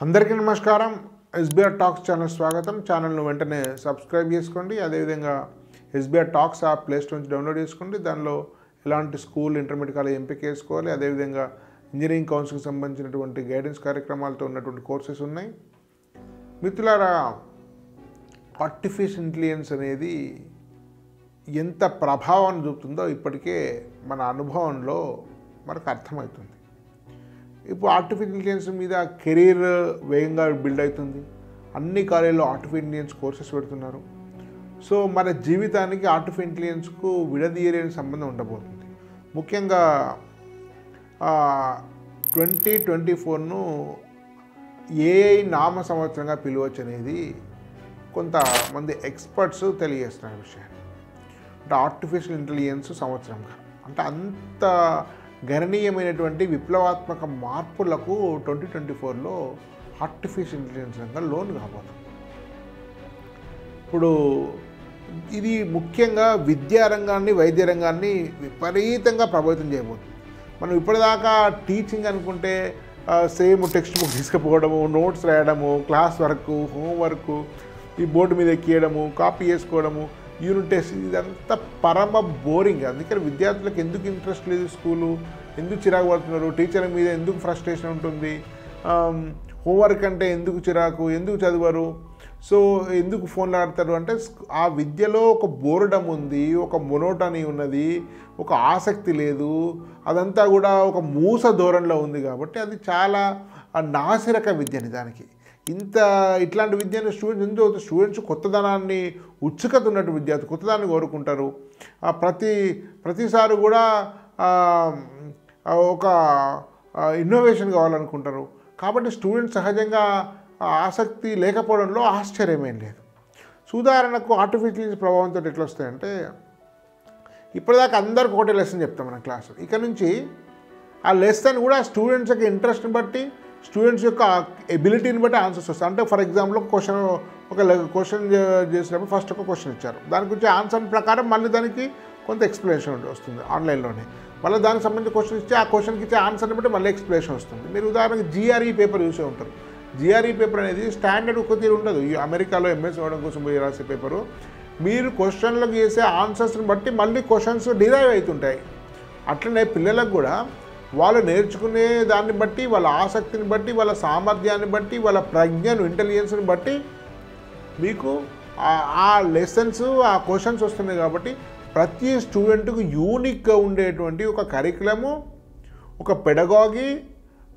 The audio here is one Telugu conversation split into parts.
అందరికీ నమస్కారం. ఎస్బీఆర్ టాక్స్ ఛానల్ స్వాగతం. ఛానల్ను వెంటనే సబ్స్క్రైబ్ చేసుకోండి. అదేవిధంగా SBR talks app play store నుంచి డౌన్లోడ్ చేసుకోండి. దానిలో ఎలాంటి స్కూల్ ఇంటర్మీడియట్ కాలేజ్ ఎంపిక చేసుకోవాలి, అదేవిధంగా ఇంజనీరింగ్ కౌన్సిల్కి సంబంధించినటువంటి గైడెన్స్ కార్యక్రమాలతో ఉన్నటువంటి కోర్సెస్ ఉన్నాయి. మిత్రులారా, ఆర్టిఫిషియల్ ఇంటెలిజెన్స్ అనేది ఎంత ప్రభావాన్ని చూపుతుందో ఇప్పటికే మన అనుభవంలో మనకు అర్థమవుతుంది. ఇప్పుడు ఆర్టిఫిషియల్ ఇంటెలిజెన్స్ మీద కెరీర్ వేగంగా బిల్డ్ అవుతుంది. అన్ని కాలేజీలో ఆర్టిఫిషియల్ ఇంటెలిజెన్స్ కోర్సెస్ పెడుతున్నారు. సో మన జీవితానికి ఆర్టిఫిషియల్ ఇంటెలిజెన్స్కు విడదీయలేని సంబంధం ఉండబోతుంది. ముఖ్యంగా 2024ను ఏఐ నామ సంవత్సరంగా పిలవచ్చు అనేది కొంతమంది ఎక్స్పర్ట్స్ తెలియజేస్తున్న విషయాన్ని. అంటే ఆర్టిఫిషియల్ ఇంటెలిజెన్స్ సంవత్సరంగా అంటే అంత గణనీయమైనటువంటి విప్లవాత్మక మార్పులకు 2024లో ఆర్టిఫిషియల్ ఇంటెలిజెన్స్ రంగం లోన్ కాబోతుంది. ఇప్పుడు ఇది ముఖ్యంగా విద్యారంగాన్ని, వైద్య రంగాన్ని విపరీతంగా ప్రభావితం చేయబోతుంది. మనం ఇప్పటిదాకా టీచింగ్ అనుకుంటే సేమ్ టెక్స్ట్ బుక్ తీసుకుపోవడము, నోట్స్ రాయడము, క్లాస్ వర్క్, హోంవర్క్ ఈ బోర్డు మీద ఎక్కియడము, కాపీ చేసుకోవడము, యూనిట్ టెస్ట్, ఇదంతా పరమ బోరింగ్. అందుకని విద్యార్థులకు ఎందుకు ఇంట్రెస్ట్ లేదు, స్కూలు ఎందుకు చిరాకు పడుతున్నారు, టీచర్ల మీద ఎందుకు ఫ్రస్ట్రేషన్ ఉంటుంది, హోంవర్క్ అంటే ఎందుకు చిరాకు, ఎందుకు చదవరు, సో ఎందుకు ఫోన్లు ఆడతారు అంటే ఆ విద్యలో ఒక బోర్డమ్ ఉంది, ఒక మొనోటనీ ఉన్నది, ఒక ఆసక్తి లేదు, అదంతా కూడా ఒక మూస ధోరణిలో ఉంది. కాబట్టి అది చాలా నాసిరక విద్య. నిజానికి ఇట్లాంటి విద్యను స్టూడెంట్స్ ఎందుకు స్టూడెంట్స్ కొత్తదనాన్ని, ఉత్సుకత ఉన్నట్టు విద్యార్థులు కొత్తదాన్ని కోరుకుంటారు. ప్రతిసారి కూడా ఒక ఇన్నోవేషన్ కావాలనుకుంటారు. కాబట్టి స్టూడెంట్స్ సహజంగా ఆసక్తి లేకపోవడంలో ఆశ్చర్యమేం లేదు. ఉదాహరణకు ఆర్టిఫిషియల్ ప్రభావంతో ఎట్లా వస్తాయంటే, ఇప్పటిదాకా అందరికి ఒకటే లెసన్ చెప్తాం మన క్లాసు. ఇక నుంచి ఆ లెసన్ కూడా స్టూడెంట్స్ యొక్క ఇంట్రెస్ట్ని బట్టి, స్టూడెంట్స్ యొక్క ఎబిలిటీని బట్టి ఆన్సర్స్ వస్తాయి. అంటే ఫర్ ఎగ్జాంపుల్ క్వశ్చన్ చేసినప్పుడు ఫస్ట్ ఒక క్వశ్చన్ ఇచ్చారు, దాని గురించి ఆన్సర్ ప్రకారం మళ్ళీ దానికి కొంత ఎక్స్ప్లెనేషన్ వస్తుంది ఆన్లైన్లోనే. మళ్ళీ దానికి సంబంధించి క్వశ్చన్ ఇచ్చి ఆ క్వశ్చన్కి ఇచ్చే ఆన్సర్ని బట్టి మళ్ళీ ఎక్స్ప్లెనేషన్ వస్తుంది. మీరు ఉదాహరణకి GRE పేపర్ చూసే ఉంటారు. GRE పేపర్ అనేది స్టాండర్డ్ ఒక తీరు ఉండదు. ఈ అమెరికాలో MS అవ్వడం కోసం పోయి రాసే పేపరు. మీరు క్వశ్చన్లకు చేసే ఆన్సర్స్ని బట్టి మళ్ళీ క్వశ్చన్స్ డిరైవ్ అవుతుంటాయి. అట్లనే పిల్లలకు కూడా వాళ్ళు నేర్చుకునే దాన్ని బట్టి, వాళ్ళ ఆసక్తిని బట్టి, వాళ్ళ సామర్థ్యాన్ని బట్టి, వాళ్ళ ప్రజ్ఞను, ఇంటెలిజెన్స్ని బట్టి మీకు ఆ లెసన్స్, ఆ క్వశ్చన్స్ వస్తున్నాయి. కాబట్టి ప్రతి స్టూడెంట్కు యూనిక్గా ఉండేటువంటి ఒక కరికులము, ఒక పెడగాగి,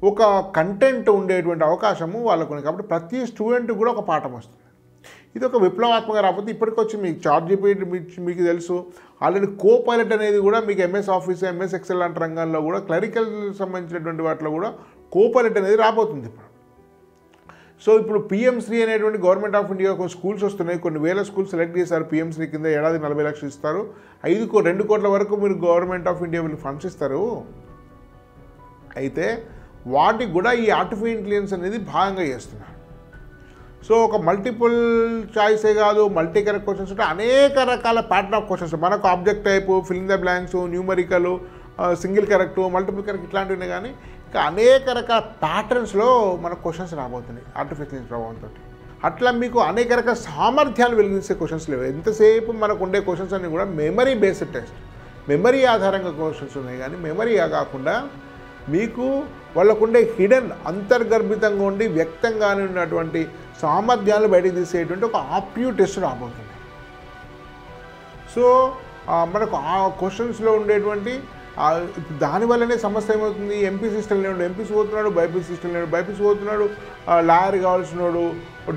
ఒక కంటెంట్ ఉండేటువంటి అవకాశము వాళ్ళకు ఉంది. కాబట్టి ప్రతి స్టూడెంట్కి కూడా ఒక పాఠం వస్తుంది. ఇది ఒక విప్లవాత్మక రాకపోతే ఇప్పటికొచ్చి మీకు ChatGPT మీకు తెలుసు. ఆల్రెడీ కోపైలట్ అనేది కూడా మీకు MS ఆఫీస్, MS ఎక్సెల్ లాంటి రంగాల్లో కూడా క్లరికల్ సంబంధించినటువంటి వాటిలో కూడా కోపైలట్ అనేది రాబోతుంది ఇప్పుడు. సో ఇప్పుడు PM3 అనేటువంటి గవర్నమెంట్ ఆఫ్ ఇండియా కొన్ని స్కూల్స్ వస్తున్నాయి. కొన్ని వేల స్కూల్స్ సెలెక్ట్ చేశారు. PM3 కింద ఏడాది 40 లక్షలు ఇస్తారు. 2 కోట్ల వరకు మీరు గవర్నమెంట్ ఆఫ్ ఇండియా వీళ్ళు ఫండ్స్ ఇస్తారు. అయితే వాటికి కూడా ఈ ఆర్టిఫిషియల్ ఇంటెలిజెన్స్ అనేది భాగంగా చేస్తున్నారు. సో ఒక మల్టిపుల్ చాయిసే కాదు, మల్టీ కరెక్ట్ క్వశ్చన్స్ ఉంటాయి, అనేక రకాల ప్యాటర్న్ ఆఫ్ క్వశ్చన్స్. మనకు object type, fill in the blanks, numerical, single correct, multiple correct ఇట్లాంటివి ఉన్నాయి. కానీ ఇంకా అనేక రకాల ప్యాటర్న్స్లో మనకు క్వశ్చన్స్ రాబోతున్నాయి ఆర్టిఫిషియల్ ప్రభావంతో. అట్లా మీకు అనేక రకాల సామర్థ్యాలు వెలిగించే క్వశ్చన్స్ లేవు. ఎంతసేపు మనకు ఉండే క్వశ్చన్స్ అన్నీ కూడా మెమరీ బేస్డ్ టెస్ట్, మెమరీ ఆధారంగా క్వశ్చన్స్ ఉన్నాయి. కానీ మెమరీ కాకుండా మీకు వాళ్ళకుండే హిడెన్, అంతర్గర్భితంగా ఉండి వ్యక్తంగానే ఉన్నటువంటి సామర్థ్యాలు బయటకు తీసేటువంటి ఒక ఆప్టిట్యూడ్ టెస్ట్ రాబోతుంది. సో మనకు ఆ క్వశ్చన్స్లో ఉండేటువంటి దానివల్లనే సమస్య ఏమవుతుంది, ఎంపీసీ సిస్టమ్ లేడు, ఎంపీసీ పోతున్నాడు, బైపీసీ సిస్టమ్ లేడు, బైపీసీ పోతున్నాడు, లాయర్ కావాల్సినోడు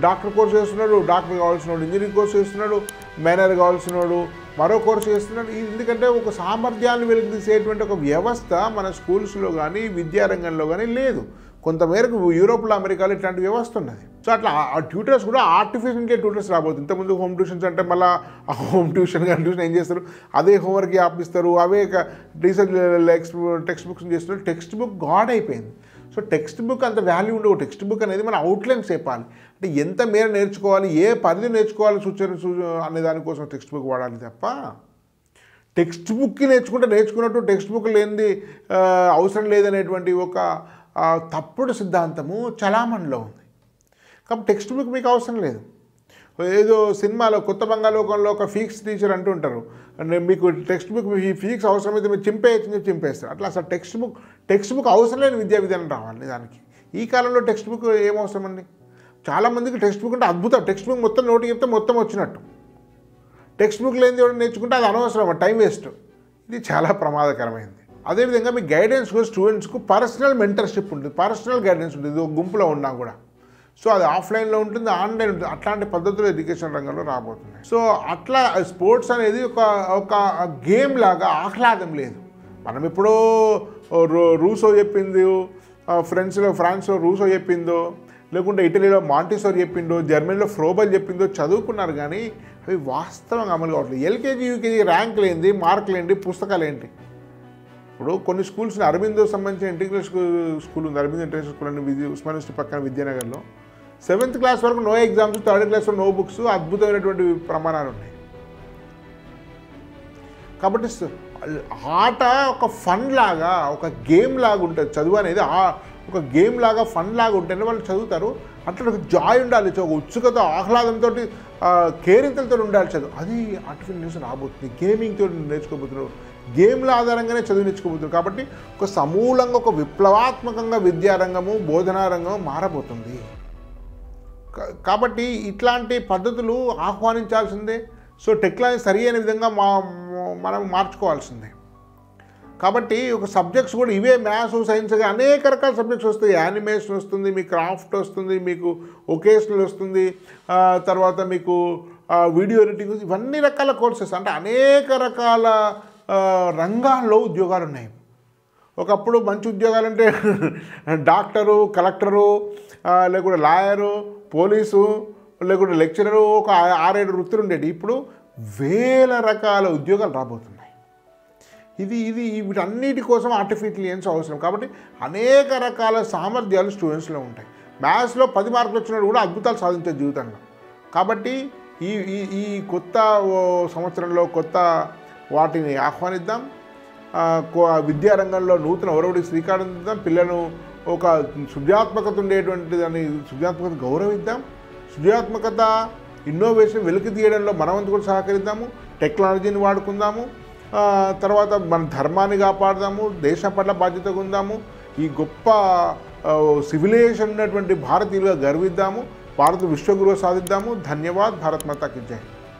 డాక్టర్ కోర్స్ చేస్తున్నాడు, డాక్టర్ కావాల్సినోడు ఇంజనీరింగ్ కోర్స్ చేస్తున్నాడు, మేనర్ కావాల్సినోడు మరో కోర్సు చేస్తున్నాడు. ఎందుకంటే ఒక సామర్థ్యాన్ని వెలికితీసేటువంటి ఒక వ్యవస్థ మన స్కూల్స్లో కానీ, విద్యారంగంలో కానీ లేదు. కొంతమేరకు యూరోప్లో, అమెరికాలో ఇట్లాంటి వ్యవస్థ ఉన్నది. సో అట్లా ఆ ట్యూటర్స్ కూడా ఆర్టిఫిషియల్ ట్యూటర్స్ రాబోతుంది. ఇంతకుముందు హోమ్ ట్యూషన్స్ అంటే మళ్ళీ ఆ హోమ్ ట్యూషన్ కానీ ట్యూషన్ ఏం చేస్తారు, అదే హోంవర్క్ ఆపిస్తారు, అవే రీసెర్చ్ టెక్స్ట్ బుక్స్ చేస్తారు. టెక్స్ట్ బుక్ గాడ్ అయిపోయింది. సో టెక్స్ట్ బుక్ అంత వాల్యూ ఉండవు. టెక్స్ట్ బుక్ అనేది మన అవుట్లైన్స్ చెప్పాలి. అంటే ఎంత మేర నేర్చుకోవాలి, ఏ పరిధి నేర్చుకోవాలి అనే దానికోసం టెక్స్ట్ బుక్ వాడాలి తప్ప టెక్స్ట్ బుక్కి నేర్చుకున్నట్టు టెక్స్ట్ బుక్ లేనిది అవసరం లేదనేటువంటి ఒక తప్పుడు సిద్ధాంతము చలామణిలో ఉంది. కాబట్టి టెక్స్ట్ బుక్ మీకు అవసరం లేదు. ఏదో సినిమాలో కొత్త బంగాళాఖంలో ఒక ఫిజిక్స్ టీచర్ అంటుంటారు, అంటే మీకు టెక్స్ట్ బుక్ ఈ ఫిజిక్స్ అవసరమైతే మీరు చింపేయచ్చు చింపేస్తారు. అట్లా అసలు టెక్స్ట్ బుక్ అవసరం లేని విద్యా విధానం రావాలి దానికి. ఈ కాలంలో టెక్స్ట్ బుక్ ఏం అవసరం అండి? చాలామందికి టెక్స్ట్ బుక్ అంటే అద్భుతం. టెక్స్ట్ బుక్ మొత్తం నోటికి చెప్తే మొత్తం వచ్చినట్టు. టెక్స్ట్ బుక్ లేనిది ఎవరు నేర్చుకుంటే అది అనవసరం, టైం వేస్ట్. ఇది చాలా ప్రమాదకరమైంది. అదేవిధంగా మీ గైడెన్స్ కూడా స్టూడెంట్స్కు పర్సనల్ మెంటర్షిప్ ఉంటుంది, పర్సనల్ గైడెన్స్ ఉంటుంది. ఇది ఒక గుంపులో ఉన్నా కూడా. సో అది ఆఫ్లైన్లో ఉంటుంది, ఆన్లైన్ ఉంటుంది. అట్లాంటి పద్ధతులు ఎడ్యుకేషన్ రంగంలో రాబోతున్నాయి. సో అట్లా స్పోర్ట్స్ అనేది ఒక గేమ్ లాగా ఆహ్లాదం లేదు. మనం ఎప్పుడో రూసో చెప్పింది, ఫ్రాన్స్లో రూసో చెప్పిందో, లేకుంటే ఇటలీలో మాంటిసోర్ చెప్పిందో, జర్మనీలో ఫ్రోబల్ చెప్పిందో చదువుకున్నారు, కానీ అవి వాస్తవంగా అమలు కావట్లేదు. ఎల్కేజీ యూకేజీ ర్యాంకులు ఏంటి, మార్కులు ఏంటి, పుస్తకాలు ఏంటి? ఇప్పుడు కొన్ని స్కూల్స్ని అరబిందో సంబంధించిన ఇంటిగ్రేషన్ స్కూల్ ఉంది, అరబిందో ఇంటర్నేషనల్ స్కూల్ అని ఉస్మాన్ యూనివర్సిటీ పక్కన విద్యానగర్లో. 7th క్లాస్ వరకు నో ఎగ్జామ్స్, 3rd క్లాస్లో నో బుక్స్, అద్భుతమైనటువంటి ప్రమాణాలు ఉన్నాయి. కాబట్టి ఆట ఒక ఫన్ లాగా, ఒక గేమ్ లాగా ఉంటుంది. చదువు అనేది ఒక గేమ్ లాగా, ఫన్ లాగా ఉంటేనే వాళ్ళు చదువుతారు. అట్లా ఒక జాయ్ ఉండాలి, ఒక ఉత్సుకత, ఆహ్లాదంతో, కేరింతలతో ఉండాలి చదువు. అది ఆర్టిఫిషియల్ రాబోతుంది. గేమింగ్తో నేర్చుకోబోతున్నారు, గేమ్ల ఆధారంగానే చదువు నేర్చుకోబోతున్నారు. కాబట్టి ఒక సమూలంగా, ఒక విప్లవాత్మకంగా విద్యారంగము, బోధనా రంగం మారబోతుంది. కాబట్టి ఇట్లాంటి పద్ధతులు ఆహ్వానించాల్సిందే. సో టెక్నాలజీ సరి అయిన విధంగా మనం మార్చుకోవాల్సిందే. కాబట్టి ఒక సబ్జెక్ట్స్ కూడా ఇవే మ్యాథ్స్, సైన్స్, అనేక రకాల సబ్జెక్ట్స్ వస్తాయి. యానిమేషన్ వస్తుంది, మీకు క్రాఫ్ట్ వస్తుంది, మీకు వొకేషనల్ వస్తుంది, తర్వాత మీకు వీడియో ఎడిటింగ్, ఇవన్నీ రకాల కోర్సెస్. అంటే అనేక రకాల రంగాల్లో ఉద్యోగాలు ఉన్నాయి. ఒకప్పుడు మంచి ఉద్యోగాలంటే డాక్టరు, కలెక్టరు, లేకుంటే లాయరు, పోలీసు, లేకుంటే లెక్చరరు, ఒక 6-7 వృత్తులు ఉండేవి. ఇప్పుడు వేల రకాల ఉద్యోగాలు రాబోతున్నాయి. వీటన్నిటి కోసం ఆర్టిఫిషియల్ ఇంటెలిజెన్స్ అవసరం. కాబట్టి అనేక రకాల సామర్థ్యాలు స్టూడెంట్స్లో ఉంటాయి. మ్యాథ్స్లో 10 మార్కులు వచ్చినప్పుడు కూడా అద్భుతాలు సాధించే జీవితంలో. కాబట్టి ఈ కొత్త సంవత్సరంలో కొత్త వాటిని ఆహ్వానిద్దాం. విద్యారంగంలో నూతన ఒరవడికి శ్రీకారం దిద్దాం. పిల్లలను ఒక సృజనాత్మకత ఉండేటువంటి దాన్ని, సృజనాత్మకత గౌరవిద్దాం. సృజనాత్మకత, ఇన్నోవేషన్ వెలికి తీయడంలో మనమంతా కూడా సహకరిద్దాము. టెక్నాలజీని వాడుకుందాము. తర్వాత మన ధర్మాన్ని కాపాడదాము, దేశం పట్ల బాధ్యతగా ఉందాము. ఈ గొప్ప సివిలైజేషన్ ఉన్నటువంటి భారతీయులుగా గర్విద్దాము. భారత విశ్వగురువు సాధిద్దాము. ధన్యవాద్. భారత్ మాతాకి జై.